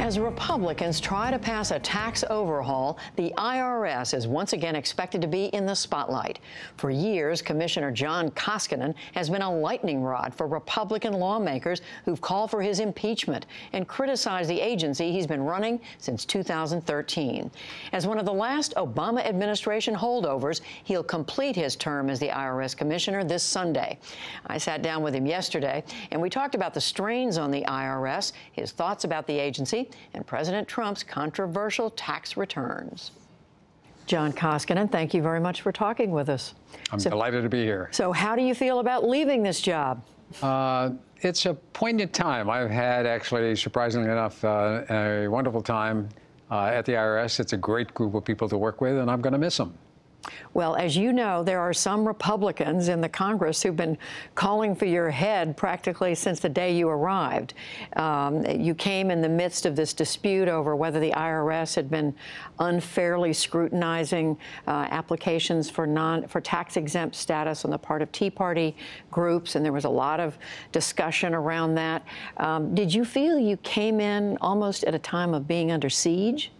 As Republicans try to pass a tax overhaul, the IRS is once again expected to be in the spotlight. For years, Commissioner John Koskinen has been a lightning rod for Republican lawmakers who've called for his impeachment and criticized the agency he's been running since 2013. As one of the last Obama administration holdovers, he'll complete his term as the IRS commissioner this Sunday. I sat down with him yesterday, and we talked about the strains on the IRS, his thoughts about the agency, and President Trump's controversial tax returns. John Koskinen, thank you very much for talking with us. I'm delighted to be here. So how do you feel about leaving this job? It's a poignant time. I've had, actually, surprisingly enough, a wonderful time at the IRS. It's a great group of people to work with, and I'm going to miss them. Well, as you know, there are some Republicans in the Congress who've been calling for your head practically since the day you arrived. You came in the midst of this dispute over whether the IRS had been unfairly scrutinizing applications for tax-exempt status on the part of Tea Party groups, and there was a lot of discussion around that. Did you feel you came in almost at a time of being under siege?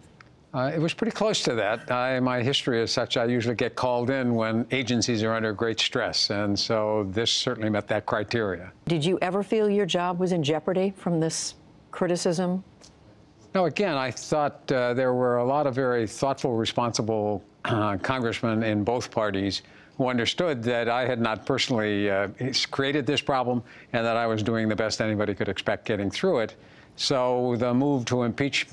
It was pretty close to that. My history is such I usually get called in when agencies are under great stress, and so this certainly met that criteria. Did you ever feel your job was in jeopardy from this criticism? No, again, I thought there were a lot of very thoughtful, responsible congressmen in both parties who understood that I had not personally created this problem and that I was doing the best anybody could expect getting through it. So the move to impeach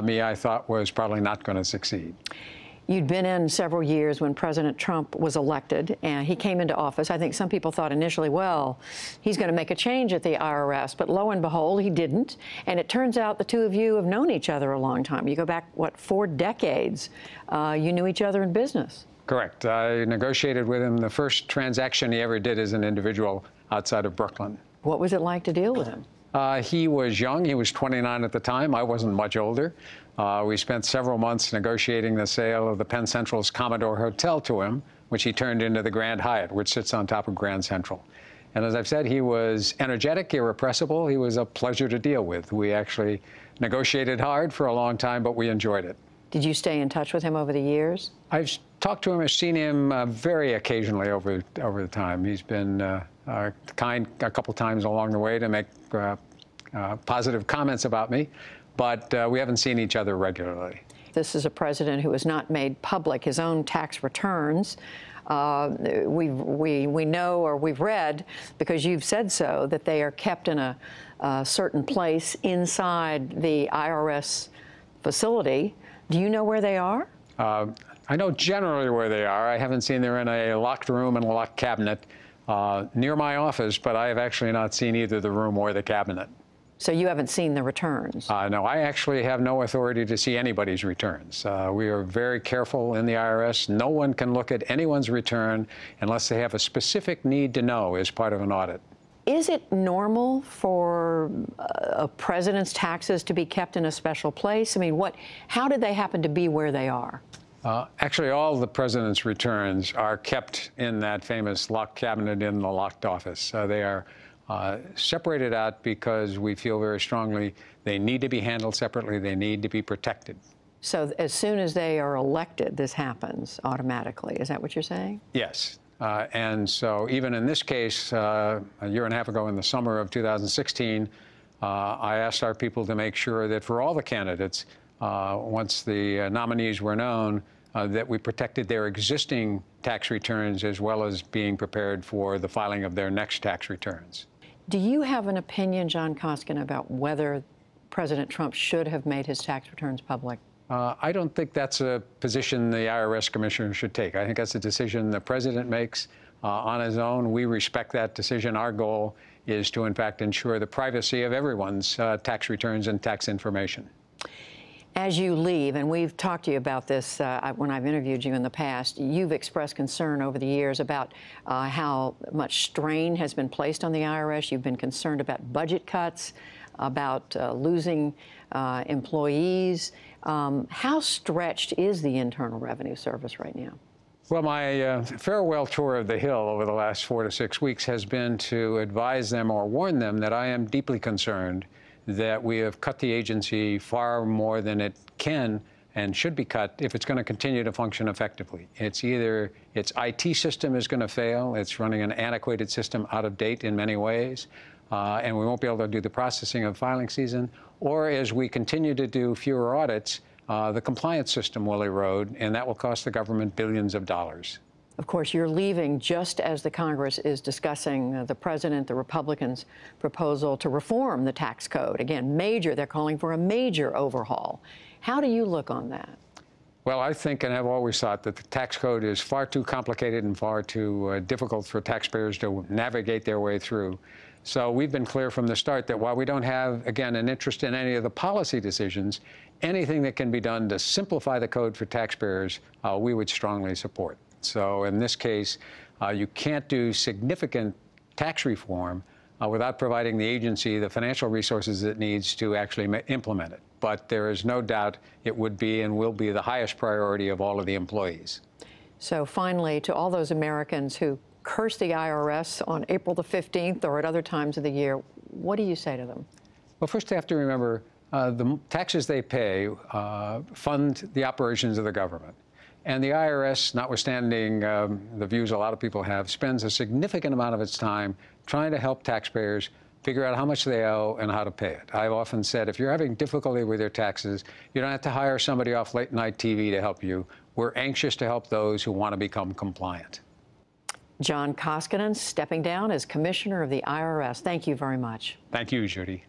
me, I thought, was probably not going to succeed. You'd been in several years when President Trump was elected, and he came into office. I think some people thought initially, well, he's going to make a change at the IRS, but lo and behold, he didn't. And it turns out the two of you have known each other a long time. You go back, what, 4 decades. You knew each other in business. Correct. I negotiated with him the first transaction he ever did as an individual outside of Brooklyn. What was it like to deal with him? He was young. He was 29 at the time. I wasn't much older. We spent several months negotiating the sale of the Penn Central's Commodore Hotel to him, which he turned into the Grand Hyatt, which sits on top of Grand Central. And as I've said, he was energetic, irrepressible. He was a pleasure to deal with. We actually negotiated hard for a long time, but we enjoyed it. Did you stay in touch with him over the years? I've talked to him. I've seen him very occasionally over the time. He's been kind a couple times along the way to make positive comments about me, but we haven't seen each other regularly. This is a president who has not made public his own tax returns. We know, or we've read, because you've said so, that they are kept in a certain place inside the IRS facility. Do you know where they are? I know generally where they are. I haven't seen they're in a locked room and a locked cabinet near my office, but I have actually not seen either the room or the cabinet. So you haven't seen the returns? No, I actually have no authority to see anybody's returns. We are very careful in the IRS. No one can look at anyone's return unless they have a specific need to know as part of an audit. Is it normal for a president's taxes to be kept in a special place? I mean, how did they happen to be where they are? Actually, all the president's returns are kept in that famous locked cabinet in the locked office. They are separated out because we feel very strongly they need to be handled separately. They need to be protected. So as soon as they are elected, this happens automatically. Is that what you're saying? Yes. And so even in this case, a year and a half ago in the summer of 2016, I asked our people to make sure that for all the candidates, once the nominees were known, that we protected their existing tax returns as well as being prepared for the filing of their next tax returns. Do you have an opinion, John Koskinen, about whether President Trump should have made his tax returns public? I don't think that's a position the IRS commissioner should take. I think that's a decision the president makes on his own. We respect that decision. Our goal is to, in fact, ensure the privacy of everyone's tax returns and tax information. As you leave, and we've talked to you about this when I've interviewed you in the past, you've expressed concern over the years about how much strain has been placed on the IRS. You've been concerned about budget cuts, about losing employees. How stretched is the Internal Revenue Service right now? Well, my farewell tour of the Hill over the last 4 to 6 weeks has been to advise them or warn them that I am deeply concerned that we have cut the agency far more than it can and should be cut if it's going to continue to function effectively. It's either its IT system is going to fail, it's running an antiquated system out of date in many ways, and we won't be able to do the processing of filing season, or as we continue to do fewer audits, the compliance system will erode, and that will cost the government billions of dollars. Of course, you're leaving just as the Congress is discussing the president, the Republicans' proposal to reform the tax code. Again, they're calling for a major overhaul. How do you look on that? Well, I think and have always thought that the tax code is far too complicated and far too difficult for taxpayers to navigate their way through. So we've been clear from the start that while we don't have, again, an interest in any of the policy decisions, anything that can be done to simplify the code for taxpayers, we would strongly support. So in this case, you can't do significant tax reform without providing the agency the financial resources it needs to actually implement it. But there is no doubt it would be and will be the highest priority of all of the employees. So finally, to all those Americans who curse the IRS on April the 15th or at other times of the year, what do you say to them? Well, first they have to remember the taxes they pay fund the operations of the government. And the IRS, notwithstanding the views a lot of people have, spends a significant amount of its time trying to help taxpayers figure out how much they owe and how to pay it. I've often said, if you're having difficulty with your taxes, you don't have to hire somebody off late-night TV to help you. We're anxious to help those who want to become compliant. John Koskinen stepping down as Commissioner of the IRS. Thank you very much. Thank you, Judy.